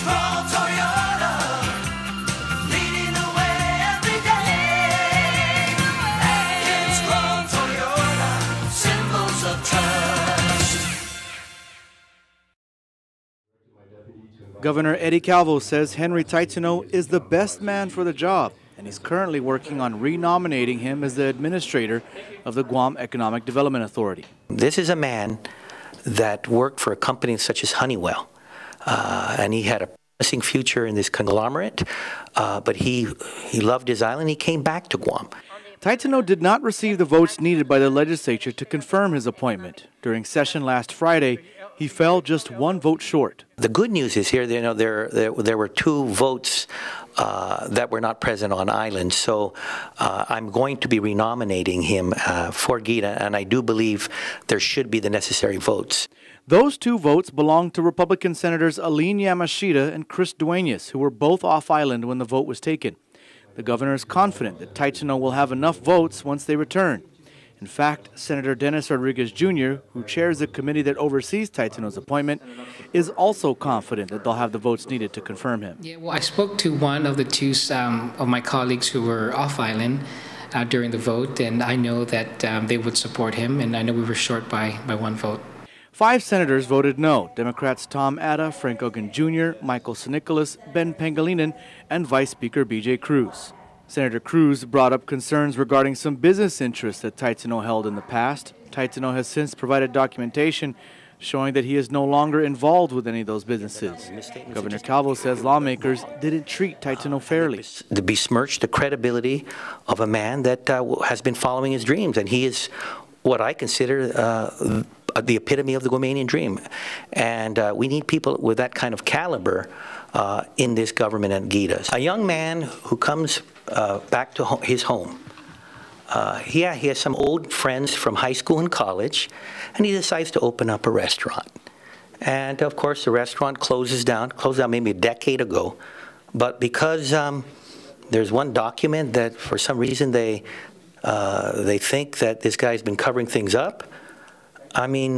Scroll Toyota, leading the way every day. And Scroll Toyota, symbols of trust. Governor Eddie Calvo says Henry Taitano is the best man for the job, and he's currently working on renominating him as the administrator of the Guam Economic Development Authority. This is a man that worked for a company such as Honeywell, and he had a promising future in this conglomerate, but he loved his island. He came back to Guam. Taitano did not receive the votes needed by the legislature to confirm his appointment. During session last Friday, he fell just one vote short. The good news is here, there were 2 votes that were not present on island, so I'm going to be renominating him for Gita, and I do believe there should be the necessary votes. Those 2 votes belong to Republican Senators Aline Yamashita and Chris Duenas, who were both off island when the vote was taken. The governor is confident that Taitano will have enough votes once they return. In fact, Senator Dennis Rodriguez Jr., who chairs the committee that oversees Taitano's appointment, is also confident that they'll have the votes needed to confirm him. Yeah, well, I spoke to one of the 2 of my colleagues who were off island during the vote, and I know that they would support him, and I know we were short by 1 vote. 5 senators voted no. Democrats Tom Atta, Frank Ogun Jr., Michael Sinicolas, Ben Pangilinan, and Vice Speaker B.J. Cruz. Senator Cruz brought up concerns regarding some business interests that Taitano held in the past. Taitano has since provided documentation showing that he is no longer involved with any of those businesses. Governor Calvo says lawmakers didn't treat Taitano fairly. To besmirch the credibility of a man that has been following his dreams, and he is what I consider the epitome of the Guamanian dream. And we need people with that kind of caliber in this government at Gita. A young man who comes back to his home. He has some old friends from high school and college, and he decides to open up a restaurant. And of course, the restaurant closed down maybe a decade ago. But because there's one document that for some reason they think that this guy's been covering things up. I mean,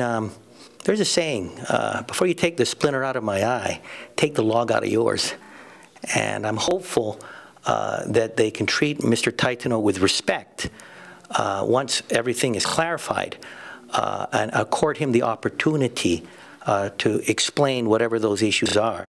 there's a saying, before you take the splinter out of my eye, take the log out of yours. And I'm hopeful that they can treat Mr. Taitano with respect once everything is clarified and accord him the opportunity to explain whatever those issues are.